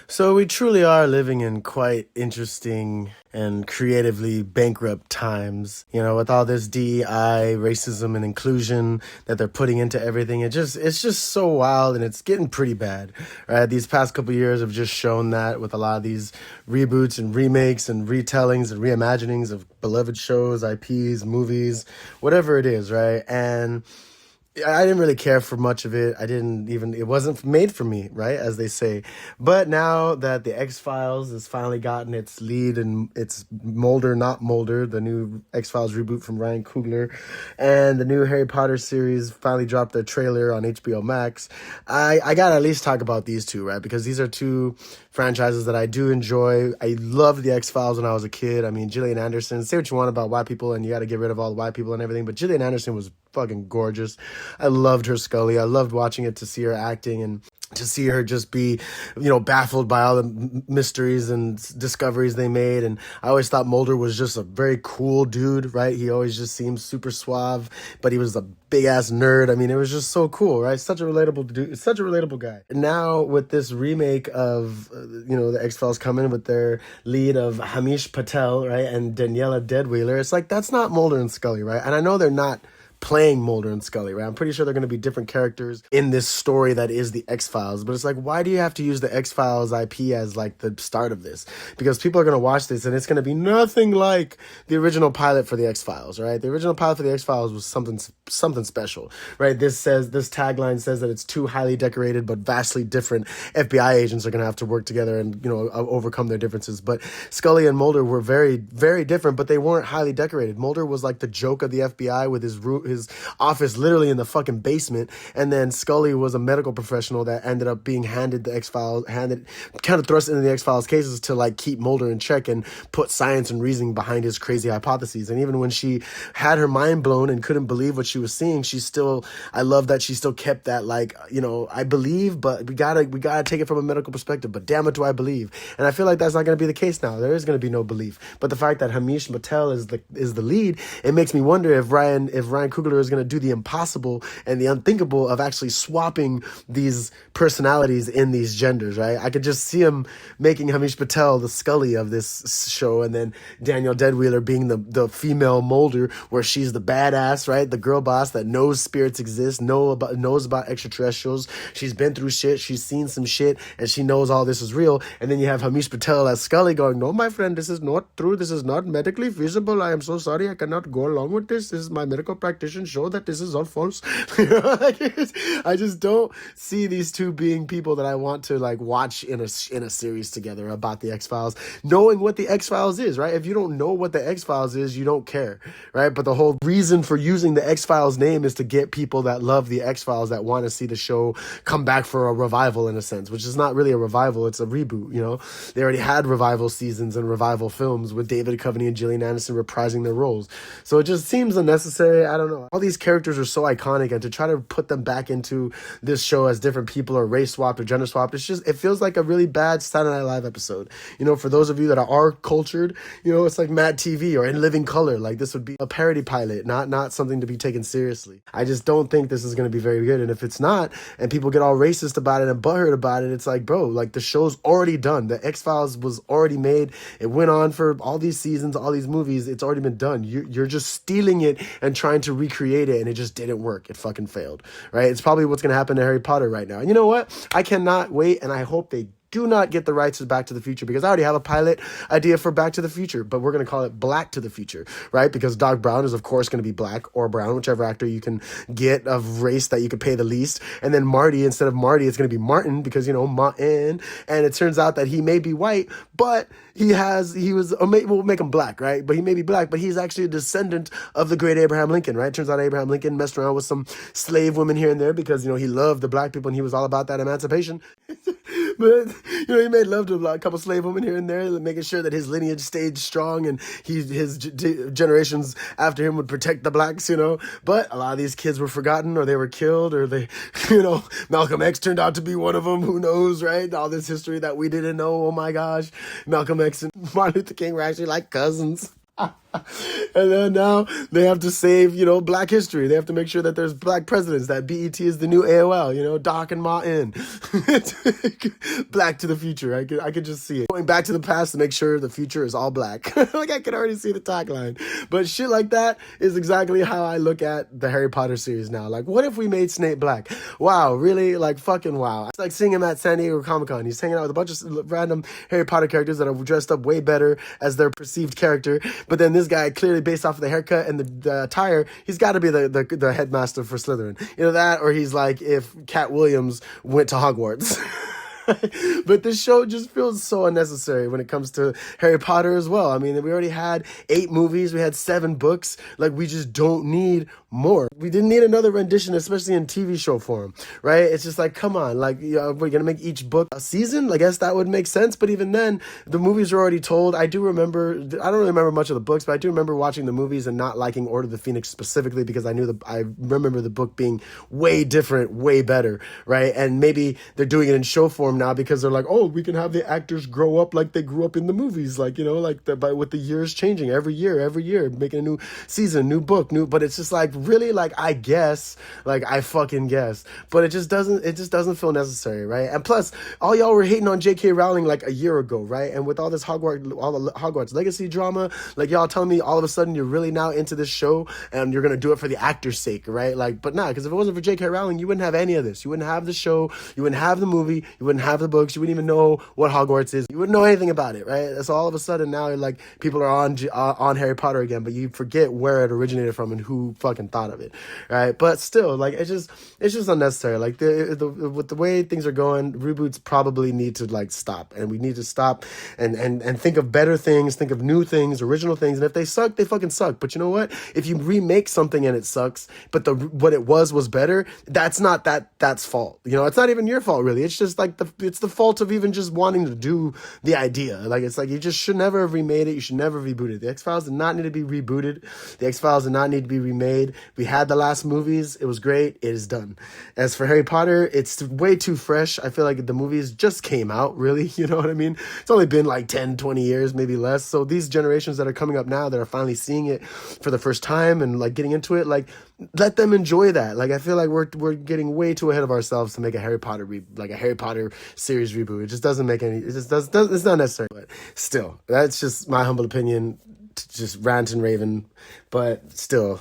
So we truly are living in quite interesting and creatively bankrupt times. With all this DEI, racism, and inclusion that they're putting into everything, it's just so wild, and it's getting pretty bad. Right? These past couple years have just shown that with a lot of these reboots and remakes and retellings and reimaginings of beloved shows, IPs, movies, whatever it is, right? And I didn't really care for much of it. It wasn't made for me, right? As they say. But now that the X-Files has finally gotten its lead and its Mulder, not Mulder, the new X-Files reboot from Ryan Coogler, and the new Harry Potter series finally dropped their trailer on HBO Max, I gotta at least talk about these two, right? Because these are two franchises that I do enjoy. I loved the X-Files when I was a kid. I mean, Gillian Anderson, say what you want about white people and you gotta get rid of all the white people and everything, but Gillian Anderson was fucking gorgeous. I loved her Scully. I loved watching it to see her acting and to see her just be, baffled by all the mysteries and discoveries they made. And I always thought Mulder was just a very cool dude, right? He always just seemed super suave, but he was a big ass nerd. I mean, it was just so cool, right? Such a relatable dude, such a relatable guy. And now with this remake of, the X-Files coming with their lead of Hamish Patel, right? And Daniela Deadweiler, it's like, that's not Mulder and Scully, right? And I know they're not playing Mulder and Scully, right? I'm pretty sure they're going to be different characters in this story that is the X-Files. But it's like, why do you have to use the X-Files IP as like the start of this? Because people are going to watch this and it's going to be nothing like the original pilot for the X-Files, right? The original pilot for the X-Files was something special, right? This tagline says that it's two highly decorated but vastly different FBI agents are going to have to work together and, overcome their differences. But Scully and Mulder were very, very different, but they weren't highly decorated. Mulder was like the joke of the FBI with his office literally in the fucking basement, and then Scully was a medical professional that ended up being handed the X-Files, kind of thrust into the X-Files cases to like keep Mulder in check and put science and reasoning behind his crazy hypotheses. And even when she had her mind blown and couldn't believe what she was seeing, I love that she still kept that like, I believe, but we gotta take it from a medical perspective, but damn it, do I believe? And I feel like that's not going to be the case now. There is going to be no belief. But the fact that Hamish Patel is the lead, it makes me wonder if Ryan Coogler is going to do the impossible and the unthinkable of actually swapping these personalities in these genders, right? I could just see him making Hamish Patel the Scully of this show, and then Danielle Deadweiler being the female Mulder, where she's the badass, right? The girl boss that knows spirits exist, knows about extraterrestrials. She's been through shit. She's seen some shit, and she knows all this is real. And then you have Hamish Patel as Scully going, "No, my friend, this is not true. This is not medically feasible. I am so sorry. I cannot go along with this. This is my medical practitioner show that this is all false." I just don't see these two being people that I want to like watch in a series together about the X-Files, knowing what the X-Files is, right? If you don't know what the X-Files is, you don't care, right? But the whole reason for using the X-Files name is to get people that love the X-Files, that want to see the show come back for a revival in a sense, which is not really a revival, it's a reboot, They already had revival seasons and revival films with David Duchovny and Gillian Anderson reprising their roles. So it just seems unnecessary. I don't know. All these characters are so iconic, and to try to put them back into this show as different people or race swapped or gender swapped, it feels like a really bad Saturday Night Live episode. For those of you that are cultured, it's like Mad TV or In Living Color. Like, this would be a parody pilot, not something to be taken seriously. I just don't think this is going to be very good. And if it's not, and people get all racist about it and butthurt about it, it's like, bro, like, the show's already done. The X-Files was already made. It went on for all these seasons, all these movies. It's already been done. You're just stealing it and trying to recreate it, and it just didn't work. It fucking failed, right? It's probably what's going to happen to Harry Potter right now. And you know what? I cannot wait, and I hope they do not get the rights to Back to the Future, because I already have a pilot idea for Back to the Future, but we're going to call it Black to the Future, right? Because Doc Brown is, of course, going to be black or brown, whichever actor you can get of race that you could pay the least. And then Marty, instead of Marty, it's going to be Martin, because, Martin. And it turns out that he may be white, but we'll make him black, right? But he may be black, but he's actually a descendant of the great Abraham Lincoln, right? Turns out Abraham Lincoln messed around with some slave women here and there because, he loved the black people and he was all about that emancipation. But, he made love to a couple slave women here and there, making sure that his lineage stayed strong and his generations after him would protect the blacks, But a lot of these kids were forgotten, or they were killed, or they, Malcolm X turned out to be one of them. Who knows, right? All this history that we didn't know. Oh my gosh. Malcolm X and Martin Luther King were actually like cousins. And then now they have to save, Black history. They have to make sure that there's Black presidents, that BET is the new AOL, Doc and Ma in. Black to the future. I could just see it. Going back to the past to make sure the future is all black. Like I can already see the tagline. But shit like that is exactly how I look at the Harry Potter series now. Like, what if we made Snape black? Wow, really? Like, fucking wow. It's like seeing him at San Diego Comic-Con. He's hanging out with a bunch of random Harry Potter characters that are dressed up way better as their perceived character. But then this guy, clearly based off of the haircut and the attire, he's got to be the headmaster for Slytherin. That, or he's like if Cat Williams went to Hogwarts. But this show just feels so unnecessary when it comes to Harry Potter as well. I mean, we already had 8 movies, we had 7 books. Like, we just don't need more. We didn't need another rendition, especially in TV show form, right? It's just like, come on, like, we're gonna make each book a season? I guess that would make sense. But even then, the movies are already told. I don't really remember much of the books, but I do remember watching the movies and not liking Order of the Phoenix specifically because I remember the book being way different, way better, right? And maybe they're doing it in show form now because they're like, oh, we can have the actors grow up like they grew up in the movies, like, with the years changing every year, making a new season, new book, but it's just like, really, like, I guess, like, I fucking guess, but it just doesn't feel necessary, right? And plus, all y'all were hating on J.K. Rowling like a year ago, right? And with all this all the Hogwarts Legacy drama, like, y'all telling me all of a sudden you're really now into this show and you're gonna do it for the actor's sake, right? Like, but nah, because if it wasn't for J.K. Rowling, you wouldn't have any of this. You wouldn't have the show, you wouldn't have the movie, you wouldn't have the books, you wouldn't even know what Hogwarts is, you wouldn't know anything about it, right? So all of a sudden now, like, people are on Harry Potter again, but you forget where it originated from and who fucking thought of it, right? But still, like, it's just unnecessary. Like, with the way things are going, reboots probably need to, like, stop, and we need to stop and think of better things, think of new things, original things, and if they suck, they fucking suck. But you know what? If you remake something and it sucks, but what it was better, that's not that's fault. It's not even your fault, really. It's just like it's the fault of even just wanting to do the idea. Like, it's like you just should never have remade it. You should never have rebooted. The X-Files did not need to be rebooted. The X-Files did not need to be remade. We had the last movies. It was great. It is done. As for Harry Potter, it's way too fresh. I feel like the movies just came out, really. You know what I mean? It's only been like 10, 20 years, maybe less. So these generations that are coming up now that are finally seeing it for the first time and, like, getting into it, like, let them enjoy that. Like, I feel like we're getting way too ahead of ourselves to make a Harry Potter series reboot. It just doesn't make any. It's not necessary. But still, that's just my humble opinion. Just rant and raving, but still.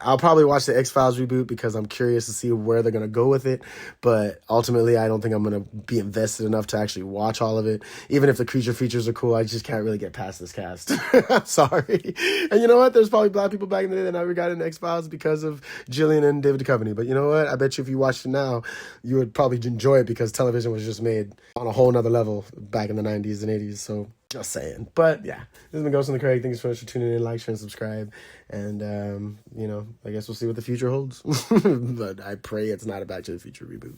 I'll probably watch the X-Files reboot because I'm curious to see where they're going to go with it. But ultimately, I don't think I'm going to be invested enough to actually watch all of it. Even if the creature features are cool, I just can't really get past this cast. I'm sorry. And you know what? There's probably Black people back in the day that never got into X-Files because of Gillian and David Duchovny. But you know what? I bet you if you watched it now, you would probably enjoy it because television was just made on a whole nother level back in the 90s and 80s. So just saying. But yeah, this has been Ghost and the Craig. Thank you so much for tuning in. Like, share, and subscribe. And, I guess we'll see what the future holds. But I pray it's not a Back to the Future reboot.